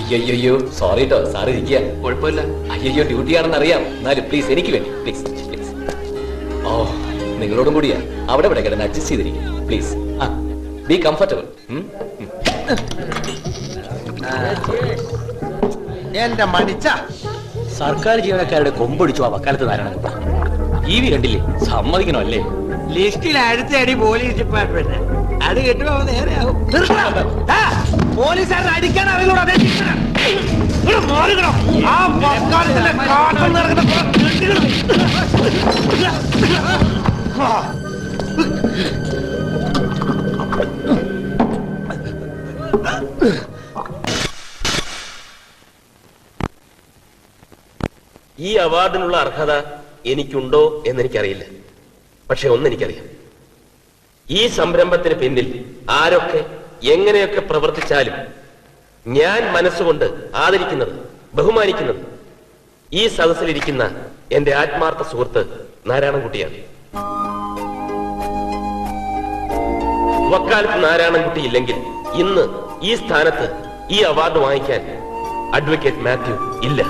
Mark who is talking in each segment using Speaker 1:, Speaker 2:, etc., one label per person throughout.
Speaker 1: അയ്യോ സോറി കേട്ടോ, സാറ് ഇരിക്കുക. കുഴപ്പമില്ല. അയ്യോ ഡ്യൂട്ടിയാണെന്ന് അറിയാം, എന്നാലും പ്ലീസ് എനിക്ക് വേണ്ടി പ്ലീസ് പ്ലീസ്. ഓ നിങ്ങളോടും കൂടിയാ. അവിടെ ഇവിടെ കിടന്ന് അഡ്ജസ്റ്റ് ചെയ്തിരിക്കും പ്ലീസ്. ആ ബി കംഫർട്ടബിൾ.
Speaker 2: എന്റെ മടിച്ച
Speaker 1: സർക്കാർ ജീവനക്കാരുടെ കൊമ്പൊടിച്ചു ആ വക്കാലത്ത് നാരായണ ടി വി കണ്ടില്ലേ? സമ്മതിക്കണോ അല്ലേ?
Speaker 2: ലിസ്റ്റിൽ അടുത്ത അടി പോലീസ് ഡിപ്പാർട്ട്മെന്റ് അത് കിട്ടുമ്പോ നേരെയാവും. പോലീസുകാരൻ അടിക്കാൻ അറിയില്ലൂടെ? ആ വക്കാലത്തിന്റെ കാട്ടിൽ നടക്കുന്ന
Speaker 3: ഈ അവാർഡിനുള്ള അർഹത എനിക്കുണ്ടോ എന്നെനിക്കറിയില്ല. പക്ഷെ ഒന്നെനിക്കറിയാം, ഈ സംരംഭത്തിന് പിന്നിൽ ആരൊക്കെ എങ്ങനെയൊക്കെ പ്രവർത്തിച്ചാലും ഞാൻ മനസ്സുകൊണ്ട് ആദരിക്കുന്നത്, ബഹുമാനിക്കുന്നത് ഈ സദസ്സിലിരിക്കുന്ന എന്റെ ആത്മാർത്ഥ സുഹൃത്ത് നാരായണൻകുട്ടിയാണ്. വക്കാലത്ത് നാരായണൻകുട്ടി ഇല്ലെങ്കിൽ ഇന്ന് ഈ സ്ഥാനത്ത് ഈ അവാർഡ് വാങ്ങിക്കാൻ അഡ്വക്കേറ്റ് മാത്യു ഇല്ല.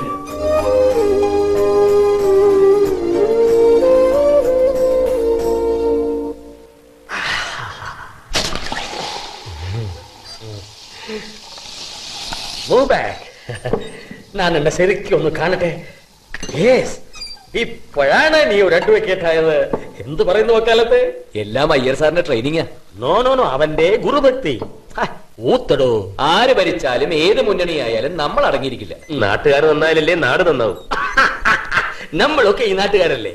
Speaker 1: ഞാൻ എന്നെ ശരിക്കും ഒന്ന് കാണട്ടെ. ഇപ്പോഴാണ് നീ ഒരു അഡ്വക്കേറ്റ് ആയത്. എന്ത് പറയുന്നു വക്കാലത്ത്? എല്ലാം അയ്യർ സാറിന്റെ ട്രെയിനിങ്ങാ. നോ നോ നോ, അവന്റെ ഗുരുഭക്തി. ഊത്തടോ, ആര് ഭരിച്ചാലും ഏത് മുന്നണിയായാലും നമ്മൾ അടങ്ങിയിരിക്കില്ല.
Speaker 3: നാട്ടുകാർ നന്നായാലല്ലേ നാട് നന്നാവും.
Speaker 1: നമ്മളൊക്കെ ഈ നാട്ടുകാരല്ലേ.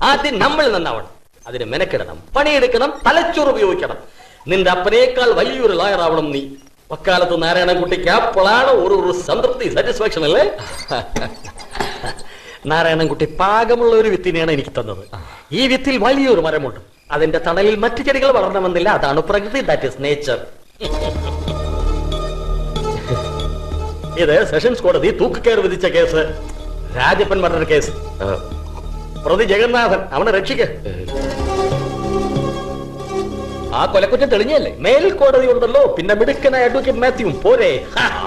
Speaker 1: ആദ്യം നമ്മൾ നന്നാവണം. അതിന് മെനക്കെടണം, പണിയെടുക്കണം, തലച്ചോറ് ഉപയോഗിക്കണം. നിന്റെ അപ്പനേക്കാൾ വലിയൊരു ലോയറാവണം നീ. വക്കാലത്ത് നാരായണൻകുട്ടിക്ക് അപ്പോഴാണ് ഒരു സംതൃപ്തി, സാറ്റിസ്ഫാക്ഷൻ അല്ലേ? നാരായണൻകുട്ടി പാകമുള്ള ഒരു വിത്തിനെയാണ് എനിക്ക് തന്നത്. ഈ വിത്തിൽ വലിയൊരു മരമുണ്ട്. അതിന്റെ തണലിൽ മറ്റു ചെടികൾ വളരണമെന്നില്ല. അതാണ് പ്രകൃതി, ദാറ്റ് ഇസ് നേച്ചർ. ഇത് സെഷൻസ് കോടതി തൂക്കുകയർ വിധിച്ച കേസ്, രാജപ്പൻ മർഡർ കേസ്. പ്രതി ജഗന്നാഥൻ, അവനെ രക്ഷിക്ക. ആ കൊലക്കുറ്റം തെളിഞ്ഞല്ലേ? മേൽക്കോടതി ഉണ്ടല്ലോ, പിന്നെ മിടുക്കനായ അഡ്വക്കേറ്റ് മാത്യുവും പോരെ.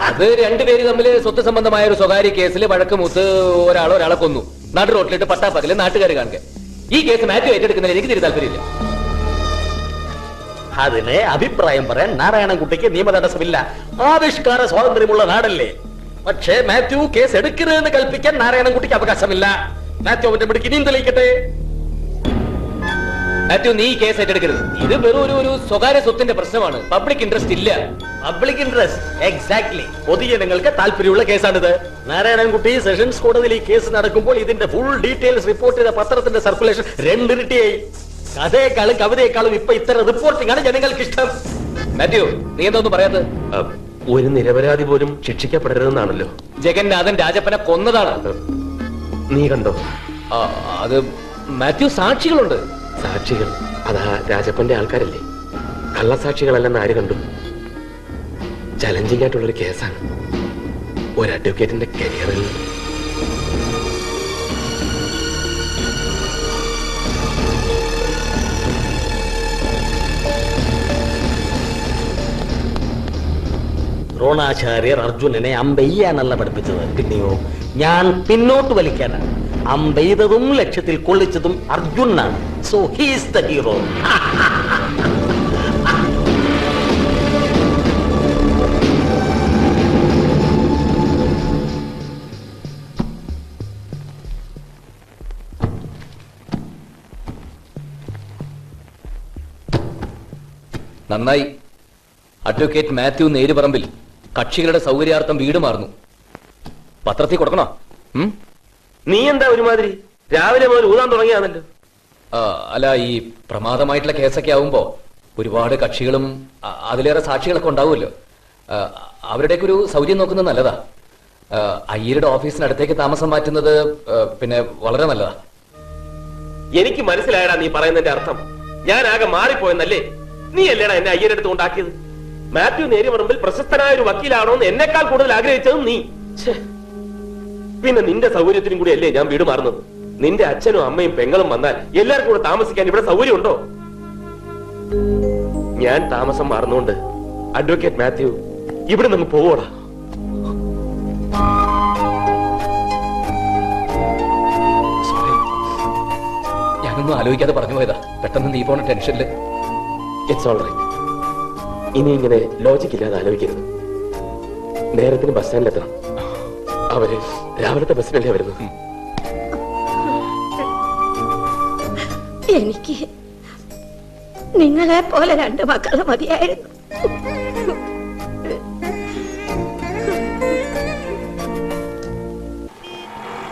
Speaker 1: അത് രണ്ടുപേര് തമ്മിൽ സ്വത്ത് സംബന്ധമായ ഒരു സ്വകാര്യ കേസിൽ വഴക്കുമൂത്ത് ഒരാളെ കൊന്നു. നടു റോട്ടിലിട്ട് പട്ടാപ്പകല് നാട്ടുകാർ കാണുക. ഈ കേസ് മാത്യു ഏറ്റെടുക്കുന്നതിൽ എനിക്ക് തിരി താല്പര്യമില്ല. അതിനെ അഭിപ്രായം പറയാൻ നാരായണൻകുട്ടിക്ക് നിയമതടസ്സമില്ല. ആവിഷ്കാര സ്വാതന്ത്ര്യമുള്ള നാടല്ലേ. പക്ഷേ മാത്യു കേസ് എടുക്കരുതെന്ന് കൽപ്പിക്കാൻ നാരായണൻകുട്ടിക്ക് അവകാശമില്ല. മാത്യു അവന്റെ മിടുക്ക് ഇനിയും തെളിയിക്കട്ടെ. മാത്യു, നീ കേസ് ഏറ്റെടുക്കരുത്. ഇത് വെറും ഒരു സ്വകാര്യ സ്വത്തിന്റെ പ്രശ്നമാണ്. പബ്ലിക് ഇൻട്രസ്റ്റ് ഇല്ല. Public interest exactly. പൊതുജനങ്ങൾക്ക് താല്പര്യമുള്ള കേസാണിത്. നാരായണൻകുട്ടി സെഷൻസ് കോടതിയിൽ ഈ കേസ് നടക്കുമ്പോൾ ഇതിന്റെ ഫുൾ ഡീറ്റെയിൽസ് റിപ്പോർട്ട് ചെയ്ത പത്രത്തിന്റെ സർക്കുലേഷൻ 2 ഇരട്ടിയായി. കഥയെക്കാളും കവിതയെക്കാളും ഇപ്പൊ ഇത്തരം റിപ്പോർട്ടിംഗ് ആണ് ജനങ്ങൾക്ക് ഇഷ്ടം. മാത്യു, നീ എന്തോന്നും പറയാത്തത്?
Speaker 3: ഒരു നിരപരാധി പോലും ശിക്ഷിക്കപ്പെടരുതെന്നാണല്ലോ.
Speaker 1: ജഗന്നാഥൻ രാജപ്പനെ കൊന്നതാണ്.
Speaker 3: നീ കണ്ടോ?
Speaker 1: അത് മാത്യു, സാക്ഷികളുണ്ട്.
Speaker 3: സാക്ഷികൾ? അതാ രാജപ്പന്റെ ആൾക്കാരല്ലേ. കള്ളസാക്ഷികളല്ലെന്ന് ആര് കണ്ടു? ചലഞ്ചിങ് ആയിട്ടുള്ളൊരു കേസാണ്. ഒരു അഡ്വക്കേറ്റിന്റെ കരിയറിൽ
Speaker 1: ദ്രോണാചാര്യർ അർജുനനെ അമ്പെയ്യാനല്ല പഠിപ്പിച്ചത്. പിന്നെയോ ഞാൻ പിന്നോട്ട് വലിക്കാനാണ്. അമ്പെയ്തതും ലക്ഷ്യത്തിൽ കൊള്ളിച്ചതും അർജുനാണ്. So he is the hero. നന്നായി. അഡ്വക്കേറ്റ് മാത്യു നേരുപറമ്പിൽ കക്ഷികളുടെ സൗകര്യാർത്ഥം വീട് മാറുന്നു. പത്രത്തിൽ കൊടുക്കണോ?
Speaker 3: നീ എന്താ ഒരുമാതിരി രാവിലെ മുതൽ ഊതാൻ തുടങ്ങിയാണല്ലോ.
Speaker 1: അല്ല, ഈ പ്രമാദമായിട്ടുള്ള കേസൊക്കെ ആവുമ്പോ ഒരുപാട് കക്ഷികളും അതിലേറെ സാക്ഷികളൊക്കെ ഉണ്ടാവുമല്ലോ. അവരുടെയൊക്കെ ഒരു സൗകര്യം നോക്കുന്നത് നല്ലതാ. അയ്യരുടെ ഓഫീസിനടുത്തേക്ക് താമസം മാറ്റുന്നത് പിന്നെ വളരെ നല്ലതാ.
Speaker 3: എനിക്ക് മനസ്സിലായടാ നീ പറയുന്നതിന്റെ അർത്ഥം. ഞാൻ ആകെ മാറിപ്പോയെന്നല്ലേ? നീ അല്ലേടാ എന്നെ അയ്യരുടെ അടുത്ത് ഉണ്ടാക്കിയത്. മാത്യു നേരുപറമ്പിൽ പ്രശസ്തനായ ഒരു വക്കീലാണോ എന്ന് എന്നെക്കാൾ കൂടുതൽ ആഗ്രഹിച്ചതും നീ. പിന്നെ നിന്റെ സൗകര്യത്തിനും കൂടി അല്ലേ ഞാൻ വീട് മാറുന്നത്. നിന്റെ അച്ഛനും അമ്മയും പെങ്ങളും വന്നാൽ എല്ലാവർക്കും കൂടെ താമസിക്കാൻ ഇവിടെ സൗകര്യമുണ്ടോ? ഞാൻ താമസം മാറുന്നോണ്ട് അഡ്വക്കേറ്റ് മാത്യു ഇവിടെ നിന്ന് പോവോടാ.
Speaker 1: ഞാനൊന്നും ആലോചിക്കാതെ പറഞ്ഞു പോയതാ. പെട്ടെന്ന് നീ പോണ ടെൻഷനില്.
Speaker 3: It's all right. ഇനി ഇങ്ങനെ ലോജിക് ഇല്ലാതെ ആലോചിക്കരുത്. നേരത്തിന് ബസ് സ്റ്റാൻഡിലെത്തണം. അവര് രാവിലത്തെ ബസ്സിനല്ലേ വരുന്നത്.
Speaker 4: എനിക്ക് നിങ്ങളെ പോലെ 2 മക്കള് മതിയായിരുന്നു.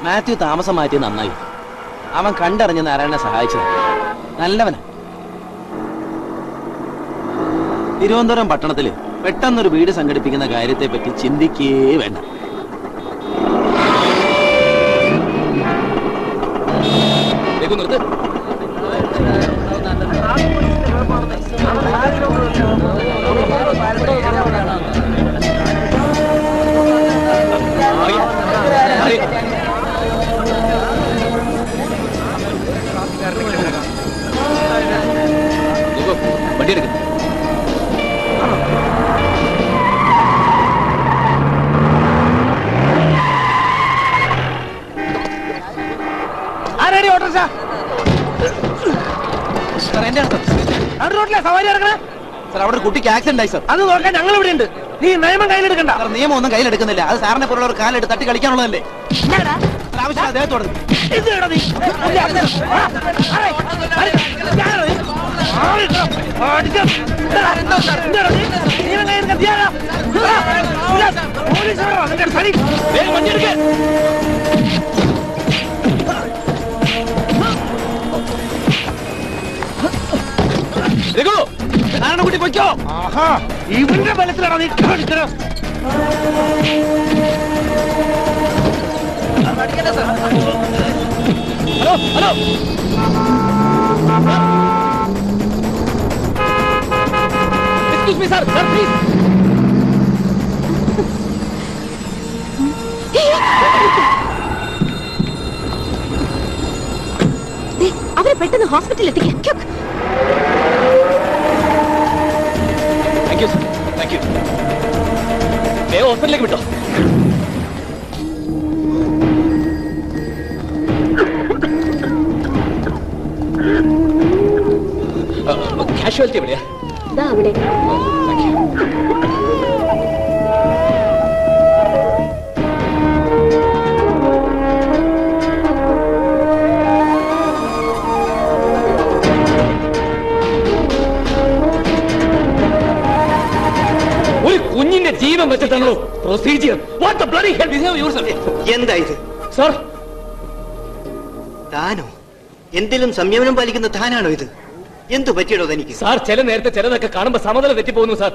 Speaker 5: മാത്യു താമസം മാറ്റി നന്നായി. അവൻ കണ്ടറിഞ്ഞ് നാരായണനെ സഹായിച്ചത് നല്ലവനാ. തിരുവനന്തപുരം പട്ടണത്തില് പെട്ടെന്നൊരു വീട് സംഘടിപ്പിക്കുന്ന കാര്യത്തെ പറ്റി ചിന്തിക്കേ വേണ്ട.
Speaker 1: നിർത്ത്. വണ്ടി എടുക്കും.
Speaker 2: ആരാടി ഓട്ടോറിക്ഷ? റോഡിലെ സവാരി ഇറങ്ങണേ.
Speaker 5: സാർ അവിടെ ഒരു കുട്ടിക്ക് ആക്സിഡന്റ് ആയി സാർ.
Speaker 2: അത് നോക്കാൻ ഞങ്ങൾ ഇവിടെ ഉണ്ട്. നീ നിയമം കയ്യിലെടുക്കണ്ട.
Speaker 5: സാർ നിയമം ഒന്നും കയ്യിലെടുക്കുന്നില്ല. അത് സാറിനെ പോലുള്ള ഒരു കാലെടുത്ത് തട്ടി കളിക്കാനുള്ളതല്ലേ. ആവശ്യം അദ്ദേഹത്തോട്
Speaker 2: കുട്ടി പൊയ്ക്കോ. ഇവന്റെ ബലത്തിലാണ് നീ കാണിക്കണം.
Speaker 1: Hello hello excuse me sir. Sir please.
Speaker 4: അവരെ പെട്ടെന്ന് ഹോസ്പിറ്റലിൽ എത്തിക്കാം.
Speaker 1: Thank you sir. Thank you. വേഗം ഹോസ്പിറ്റലിലേക്ക് വിട്ടോ. കാഷ്വാലിറ്റി എവിടെയാ?
Speaker 4: അവിടെ
Speaker 1: ഒരു കുഞ്ഞിന്റെ ജീവൻ വെച്ചിട്ടാണല്ലോ procedure. What the bloody hell behave yourself.
Speaker 6: എന്താ ഇത്?
Speaker 1: സർ,
Speaker 6: താനോ? എന്തിലും സംയമനം പാലിക്കുന്ന താനാണോ ഇത്? എന്തു പറ്റിയടോ തനിക്ക്?
Speaker 1: സാർ ചില നേരത്തെ ചിലതൊക്കെ കാണുമ്പോ സമതലം തെറ്റിപ്പോകുന്നു സാർ.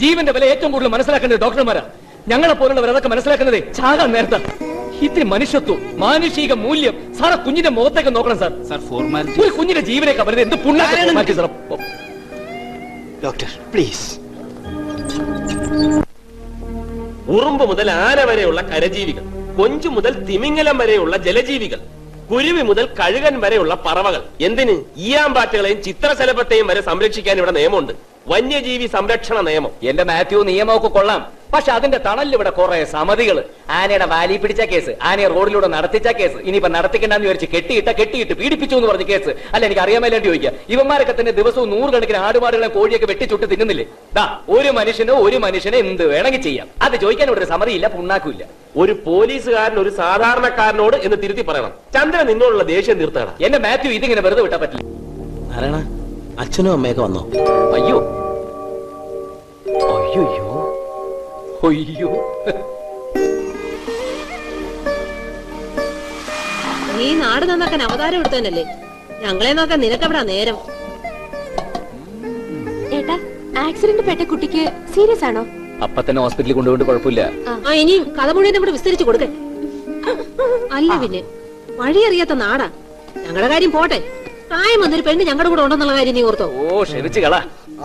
Speaker 1: ജീവന്റെ വില ഏറ്റവും കൂടുതൽ മനസ്സിലാക്കേണ്ടത് ഡോക്ടർമാരാ. ഞങ്ങളെ പോലുള്ളവർ അതൊക്കെ മനസ്സിലാക്കുന്നത് ചാകാൻ നേരത്തെ. ഇത്തിരി മനുഷ്യത്വം, മാനുഷിക മൂല്യം സാറെ കുഞ്ഞിന്റെ മുഖത്തേക്ക് നോക്കണം സാർ.
Speaker 5: Sir formality.
Speaker 1: ഒരു കുഞ്ഞിന്റെ ജീവനേക്ക് അവരുടെ എന്ത് പുണ്യാക്കി സാർ.
Speaker 6: Doctor please.
Speaker 3: ഉറുമ്പ് മുതൽ ആന വരെയുള്ള കരജീവികൾ, കൊഞ്ചു മുതൽ തിമിംഗലം വരെയുള്ള ജലജീവികൾ, കുരുവി മുതൽ കഴുകൻ വരെയുള്ള പറവകൾ, എന്തിന് ഈയാമ്പാറ്റകളെയും ചിത്രശലഭത്തെയും വരെ സംരക്ഷിക്കാൻ ഇവിടെ നിയമമുണ്ട്. വന്യജീവി സംരക്ഷണ നിയമം.
Speaker 1: എന്റെ മാത്യു, നിയമമൊക്കെ കൊള്ളാം. പക്ഷെ അതിന്റെ തണലിൽ ഇവിടെ കുറെ സമിതികള്. ആനയുടെ വാലി പിടിച്ച കേസ്, ആനയെ റോഡിലൂടെ നടത്തിച്ച കേസ്, ഇനിയിപ്പോ നടത്തിക്കണ്ടെന്ന് വിചാരിച്ച് കെട്ടിയിട്ട് പീഡിപ്പിച്ചു എന്ന് പറഞ്ഞ കേസ്. അല്ല, എനിക്ക് അറിയാമല്ലാണ്ട് ചോദിക്കുക. ഇവന്മാരൊക്കെ തന്നെ ദിവസവും 100 കണക്കിന് ആടുമാടുകളെ കോഴിയൊക്കെ വെട്ടിച്ചുട്ട് തിന്നുന്നില്ലേ? ഒരു മനുഷ്യനെ എന്ത് വേണമെങ്കിൽ ചെയ്യാം. അത് ചോദിക്കാൻ ഇവിടെ ഒരു സമറിയില്ല, പുണ്ണാക്കില്ല.
Speaker 3: ഒരു പോലീസുകാരൻ ഒരു സാധാരണക്കാരനോട് എന്ന് തിരുത്തി പറയണം. ചന്ദ്രൻ നിന്നോടുള്ള ദേഷ്യം തീർത്തണം.
Speaker 1: എന്റെ മാത്യു, ഇതിങ്ങനെ വെറുതെ വിട്ടാ പറ്റില്ല.
Speaker 5: നാരായണ, അച്ഛനും അമ്മയൊക്കെ വന്നോ?
Speaker 1: അയ്യോ അയ്യോ അയ്യോ.
Speaker 4: നീ നാട് നന്നാക്കാൻ അവതാരം എടുത്തതന്നല്ലേ? ഞങ്ങളെ നോക്കാൻ നിനക്കെവിടാ നേരം?
Speaker 7: ഏട്ടാ, ആക്സിഡന്റ് പെട്ട കുട്ടിക്ക് സീരിയസ് ആണോ?
Speaker 1: അപ്പൊ തന്നെ ഹോസ്പിറ്റലിൽ കൊണ്ടുപോയിട്ട് കുഴപ്പമില്ല.
Speaker 4: ഇനിയും കഥ മുഴുവൻ കൂടെ വിസ്തരിച്ചു കൊടുക്ക. അല്ല പിന്നെ വഴിയറിയാത്ത നാടാ. ഞങ്ങളുടെ കാര്യം പോട്ടെ, പ്രായം വന്നൊരു പെണ്ണ് ഞങ്ങളുടെ കൂടെ ഉണ്ടെന്നുള്ള കാര്യം നീ ഓർത്തോ?
Speaker 1: ഓ, ക്ഷമിച്ചു കള.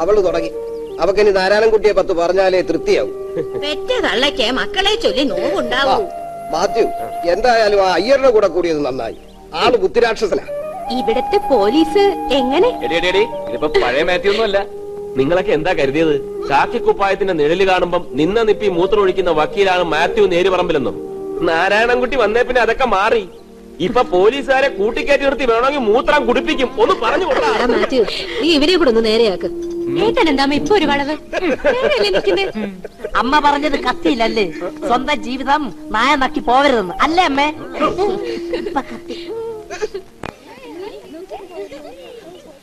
Speaker 8: അവള് തുടങ്ങി. അവക്കിനി നാരായണൻകുട്ടിയെ 10 പറഞ്ഞാലേ തൃപ്തിയാവും.
Speaker 4: പെറ്റ തള്ളയ്ക്ക് മക്കളെ ചൊല്ലി നോവുണ്ടാവൂ.
Speaker 8: മാത്യു, എന്തായാലും ആ അയ്യരുടെ കൂടെ കൂടിയത് നന്നായി. ആള് ബുദ്ധിരാക്ഷസനാ.
Speaker 7: ഇവിടത്തെ പോലീസ് എങ്ങനെ?
Speaker 1: ഇതിപ്പോ പഴയ മാത്യു ഒന്നുമല്ല.
Speaker 3: നിങ്ങളൊക്കെ എന്താ കരുതിയത്? കാക്കിക്കുപ്പായത്തിന്റെ നിഴല് കാണുമ്പം നിന്ന നിപ്പി മൂത്രമൊഴിക്കുന്ന വക്കീലാണ് മാത്യു നേരുപറമ്പിലെന്നും. നാരായണൻകുട്ടി വന്നേ പിന്നെ അതൊക്കെ മാറി. ഇപ്പൊ പോലീസുകാരെ കൂട്ടിക്കയറ്റി നിർത്തി വേണമെങ്കിൽ മൂത്രം കുടിപ്പിക്കും. ഒന്ന് പറഞ്ഞു കൊടുക്കണം.
Speaker 4: എടാ മാത്യു, നീ ഇവരെ കൂടെ ഒന്ന് നേരെയാക്ക്.
Speaker 7: ഏട്ടൻ എന്താ ഇപ്പൊ ഒരു വളവ് നേരെയല്ലേ നിക്കുന്നെ?
Speaker 9: അമ്മ പറഞ്ഞത് കത്തിയില്ലല്ലേ, സ്വന്തം ജീവിതം നായ നക്കി പോവരുതെന്ന് അല്ലേ അമ്മേ? ഇപ്പൊ കത്തി.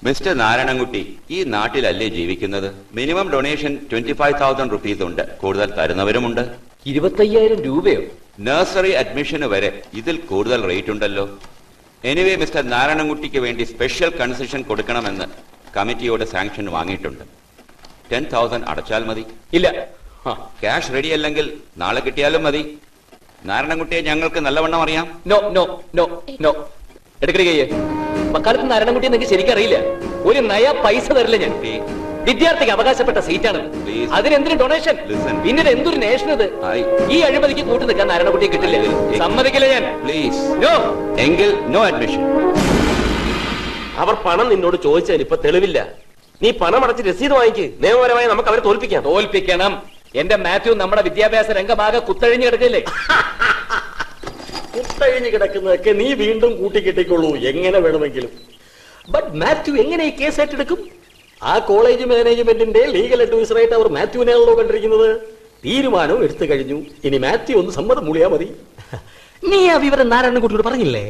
Speaker 10: മിസ്റ്റർ നാരായണൻകുട്ടി, ഈ നാട്ടിലല്ലേ ജീവിക്കുന്നത്? മിനിമം ഡൊണേഷൻ 25,000 റുപ്പീസ് ഉണ്ട്. കൂടുതൽ തരുന്നവരുമുണ്ട്.
Speaker 1: 25,000 രൂപയോ?
Speaker 10: നഴ്സറി അഡ്മിഷന് വരെ ഇതിൽ കൂടുതൽ റേറ്റ് ഉണ്ടല്ലോ. എനിവേ മിസ്റ്റർ നാരായണൻകുട്ടിക്ക് വേണ്ടി സ്പെഷ്യൽ കൺസെഷൻ കൊടുക്കണമെന്ന് കമ്മിറ്റിയോട് സാങ്ഷൻ വാങ്ങിയിട്ടുണ്ട്. 10,000 അടച്ചാൽ മതി.
Speaker 1: ഇല്ല.
Speaker 10: ക്യാഷ് റെഡി അല്ലെങ്കിൽ നാളെ കിട്ടിയാലും മതി. നാരായണൻകുട്ടിയെ ഞങ്ങൾക്ക് നല്ലവണ്ണം അറിയാം.
Speaker 1: No no no no. എടുക്കടി കയ്യേ. മക്കാലത്ത് നാരായണൻകുട്ടി നിങ്ങൾക്ക് ശരിക്കറിയില്ല. ഒരു നയ പൈസ തരില്ല ഞാൻ. വിദ്യാർത്ഥിക്ക് അവകാശപ്പെട്ട സീറ്റാണ്.
Speaker 10: Please.
Speaker 1: അതിനെന്തിനു ഡൊണേഷൻ?
Speaker 10: Listen.
Speaker 1: പിന്നീട് എന്തൊരു നേഷൻ ഇത്?
Speaker 10: I-
Speaker 1: ഈ അഴിമതിക്ക് കൂട്ടു നിൽക്കാൻ നാരായണൻകുട്ടിയെ കിട്ടില്ല. സമ്മതിക്കില്ല ഞാൻ.
Speaker 10: പ്ലീസ്.
Speaker 1: നോ.
Speaker 10: എങ്കിൽ നോ അഡ്മിഷൻ.
Speaker 3: അവർ പണം നിന്നോട് ചോദിച്ചതിന് ഇപ്പൊ തെളിവില്ല. നീ പണം അടച്ച് രസീത് വാങ്ങിക്ക്. നിയമപരമായി നമുക്ക് അവരെ തോൽപ്പിക്കാം.
Speaker 1: തോൽപ്പിക്കണം. എന്റെ മാത്യു നമ്മുടെ വിദ്യാഭ്യാസ രംഗമാകെ കുത്തഴിഞ്ഞു കിടക്കില്ലേ? കുത്തഴിഞ്ഞു കിടക്കുന്നതൊക്കെ നീ വീണ്ടും കൂട്ടിക്കെട്ടിക്കൊള്ളൂ, എങ്ങനെ വേണമെങ്കിലും. ബട്ട് മാത്യു എങ്ങനെ ഈ കേസ് ഏറ്റെടുക്കും? ആ കോളേജ് മാനേജ്മെന്റിന്റെ ലീഗൽ അഡ്വൈസറായിട്ട് അവർ മാത്യുവിനെയാണല്ലോ കണ്ടിരിക്കുന്നത്. തീരുമാനവും എടുത്തു കഴിഞ്ഞു. ഇനി മാത്യു ഒന്ന് സമ്മതം മൂളിയാ മതി. നീ ആ വിവരം നാരായണൻകുട്ടിയോട് പറഞ്ഞില്ലേ?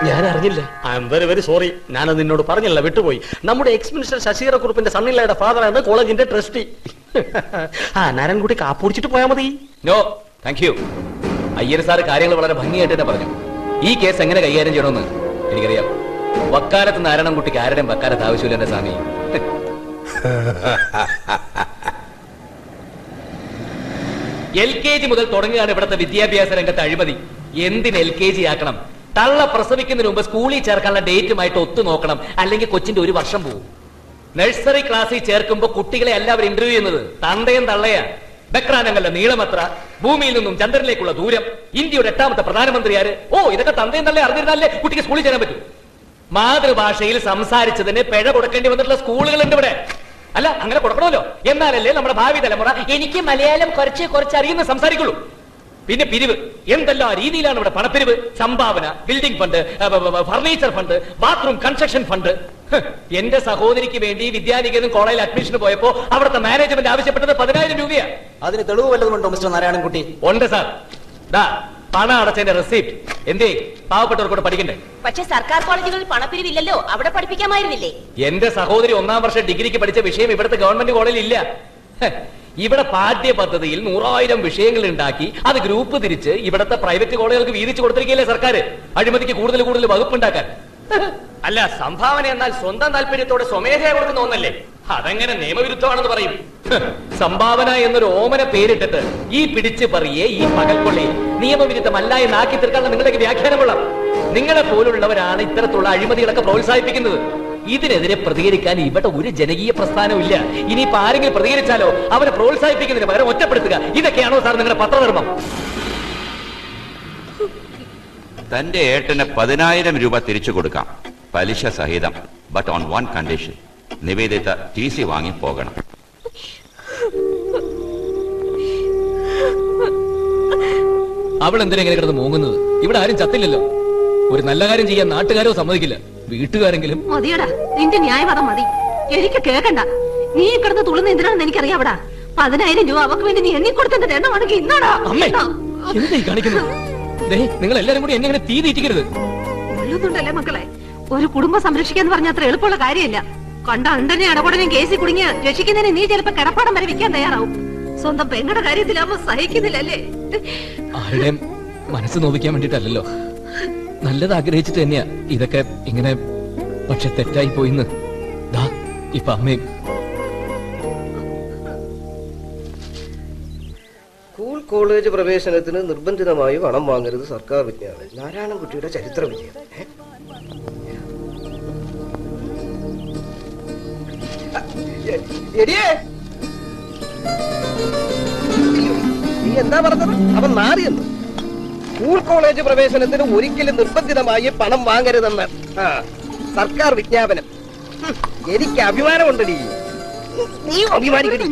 Speaker 1: ഞാൻ അറിഞ്ഞില്ല. I am very very sorry. ഞാനത് നിന്നോട് പറഞ്ഞില്ല, വിട്ടുപോയി. നമ്മുടെ എക്സ് മിനിസ്റ്റർ ശശീറക്കുറുപ്പിന്റെ സണ്ണിലയുടെ ഫാദറാണ് കോളേജിന്റെ ട്രസ്റ്റി. ആ നാരായണൻകുട്ടി കാപ്പുടിച്ചിട്ട് പോയാൽ മതി. No thank you. Iyer sir കാര്യങ്ങൾ വളരെ ഭംഗിയായിട്ട് തന്നെ പറഞ്ഞു. ഈ കേസ് എങ്ങനെ കൈകാര്യം ചെയ്യണമെന്ന് എനിക്കറിയാം. വക്കാലത്ത് നാരായണൻകുട്ടിക്ക് ആരുടെയും വക്കാലത്ത് ആവശ്യമില്ല എന്റെ സ്വാമി. LKG മുതൽ തുടങ്ങുകയാണ് ഇവിടുത്തെ വിദ്യാഭ്യാസ രംഗത്തെ അഴിമതി. എന്തിന് LKG ആക്കണം? തള്ള പ്രസവിക്കുന്നതിന് മുമ്പ് സ്കൂളിൽ ചേർക്കാനുള്ള ഡേറ്റുമായിട്ട് ഒത്തു നോക്കണം, അല്ലെങ്കിൽ കൊച്ചിന്റെ 1 വർഷം പോകും. നഴ്സറി ക്ലാസ്സിൽ ചേർക്കുമ്പോ കുട്ടികളെ എല്ലാവരും ഇന്റർവ്യൂ ചെയ്യുന്നത് തന്തയും തള്ളയാ. ബക്രാനങ്ങളുടെ നീളമത്ര, ഭൂമിയിൽ നിന്നും ചന്ദ്രനിലേക്കുള്ള ദൂരം, ഇന്ത്യയുടെ 8ാമത്തെ പ്രധാനമന്ത്രി ആര്? ഓ, ഇതൊക്കെ തന്തയും തള്ളയെ അറിഞ്ഞിരുന്നാലേ കുട്ടിക്ക് സ്കൂളിൽ ചേരാൻ പറ്റൂ. മാതൃഭാഷയിൽ സംസാരിച്ചതിന് പിഴ കൊടുക്കേണ്ടി വന്നിട്ടുള്ള സ്കൂളുകളുണ്ട് ഇവിടെ. അല്ല, അങ്ങനെ കൊടുക്കണമല്ലോ, എന്നാലല്ലേ നമ്മുടെ ഭാവി തലമുറ എനിക്ക് മലയാളം കുറച്ച് അറിയുന്ന സംസാരിക്കുള്ളൂ. പിന്നെ പിരിവ്, എന്തെല്ലാം രീതിയിലാണ് ഇവിടെ പണപ്പിരിവ്. സംഭാവന, building fund, furniture fund, bathroom construction fund. എന്റെ സഹോദരിക്ക് വേണ്ടി വിദ്യാനികേതൻ കോളേജിൽ അഡ്മിഷന് പോയപ്പോ അവിടുത്തെ മാനേജ്മെന്റ് ആവശ്യപ്പെട്ടത് 10,000 രൂപയാ.
Speaker 5: അതിന് തെളിവ് വല്ലതുമുണ്ടോ മിസ്റ്റർ നാരായണൻകുട്ടി?
Speaker 1: ഉണ്ട് സാർ. ദാ പണം അടച്ചതിന്റെ റെസിപ്റ്റ്. എന്തേ, പാവപ്പെട്ടവർക്കൂടെ പഠിക്കണ്ടേ?
Speaker 7: പക്ഷെ സർക്കാർ കോളേജുകളിൽ പണപ്പിരിവില്ലല്ലോ, അവിടെ പഠിപ്പിക്കാമായിരുന്നില്ലേ?
Speaker 1: എന്റെ സഹോദരി 1ാം വർഷം ഡിഗ്രിക്ക് പഠിച്ച വിഷയം ഇവിടുത്തെ ഗവൺമെന്റ് കോളേജിൽ ഇല്ല. ഇവിടെ പാഠ്യ പദ്ധതിയിൽ 100,000 വിഷയങ്ങൾ ഉണ്ടാക്കി അത് ഗ്രൂപ്പ് തിരിച്ച് ഇവിടുത്തെ പ്രൈവറ്റ് കോളേജുകൾക്ക് വീതിച്ചു കൊടുത്തിരിക്കുകയല്ലേ സർക്കാർ, അഴിമതിക്ക് കൂടുതൽ വകുപ്പുണ്ടാക്കാൻ. അല്ല, സംഭാവന എന്നാൽ സ്വന്തം താല്പര്യത്തോടെ സ്വമേധയാ കൊടുക്കുന്ന ഒന്നല്ലേ? അതെങ്ങനെ നിയമവിരുദ്ധമാണെന്ന് പറയും? സംഭാവന എന്നൊരു ഓമന പേരിട്ടിട്ട് ഈ പിടിച്ചു പറയെ, ഈ പകൽക്കൊള്ളയെ നിയമവിരുദ്ധമല്ല എന്നാക്കി തീർക്കാനുള്ള നിങ്ങളുടെ വ്യാഖ്യാനമുള്ള നിങ്ങളെ പോലുള്ളവരാണ് ഇത്തരത്തിലുള്ള അഴിമതികളൊക്കെ പ്രോത്സാഹിപ്പിക്കുന്നത്. ഇതിനെതിരെ പ്രതികരിക്കാൻ ഇവിടെ ഒരു ജനകീയ പ്രസ്ഥാനവും ഇല്ല. ഇനിയിപ്പോ ആരെങ്കിലും പ്രതികരിച്ചാലോ അവരെ പ്രോത്സാഹിപ്പിക്കുന്നതിന് പകരം ഒറ്റപ്പെടുത്തുക. ഇതൊക്കെയാണോ സാർ നിങ്ങളുടെ പത്രധർമ്മം?
Speaker 10: തന്റെ ഏട്ടന് 10,000 രൂപ തിരിച്ചു കൊടുക്കാം, പലിശ സഹിതം. But on one condition, Nivedita TC വാങ്ങി പോകണം.
Speaker 1: അവൾ എന്തിനാ ഇങ്ങനെ കിടന്ന് മൂങ്ങുന്നത്? ഇവിടെ ആരും ചത്തില്ലല്ലോ. ഒരു നല്ല കാര്യം ചെയ്യാൻ നാട്ടുകാരോ സമ്മതിക്കില്ല, വീട്ടുകാരെങ്കിലും.
Speaker 4: മതിയടാ, നിന്റെ ന്യായവാദം മതി. എനിക്ക് കേൾക്കണ്ട. നീ കിടന്ന് തുള്ളുന്ന എന്തിനാണെന്ന് എനിക്കറിയാവടാ. 10,000 രൂപ അവക്ക് വേണ്ടി നീ എണ്ണിക്കൊടുത്തതിന്റെ എണ്ണമാണെങ്കിൽ ഇന്നാടാ.
Speaker 1: അമ്മേ, എന്തായി കാണിക്കുന്നു? നിങ്ങൾ എല്ലാരും കൂടി എന്നെ ഇങ്ങനെ തീ തീറ്റിക്കരുത്.
Speaker 4: കൊള്ളുന്നുണ്ടല്ലേ മക്കളെ? ഒരു കുടുംബം സംരക്ഷിക്കാന്ന് പറഞ്ഞ അത്ര എളുപ്പമുള്ള കാര്യമില്ല. കണ്ട അണ്ടനെ അടപടനെയും കേസിൽ കുടുങ്ങിയ രക്ഷിക്കുന്നതിന് നീ ചിലപ്പോ കിടപ്പാടം വരെ വിൽക്കാൻ തയ്യാറാവും. സ്വന്തം പെങ്ങളുടെ കാര്യത്തിലാവുമ്പോ സഹിക്കുന്നില്ലല്ലേ?
Speaker 1: ആരുടെയും മനസ്സ് നോവിക്കാൻ വേണ്ടിട്ടല്ലോ, നല്ലത് ആഗ്രഹിച്ചിട്ട് തന്നെയാ ഇതൊക്കെ ഇങ്ങനെ. പക്ഷെ തെറ്റായി പോയിന്ന് ദാ ഇപ്പൊ അമ്മയും.
Speaker 8: സ്കൂൾ കോളേജ് പ്രവേശനത്തിന് നിർബന്ധിതമായി പണം വാങ്ങരുത്, സർക്കാർ വിജ്ഞാപനം. നാരായണൻകുട്ടിയുടെ ചരിത്ര വിജയം. നീ എന്താ പറഞ്ഞത്? അവൻ മാറിയെന്ന്. സ്കൂൾ കോളേജ് പ്രവേശനത്തിന് ഒരിക്കലും നിർബന്ധിതമായി പണം വാങ്ങരുതെന്ന് സർക്കാർ വിജ്ഞാപനം. എനിക്ക് അഭിമാനമുണ്ടടി. നീ അഭിമാനിക്കടി.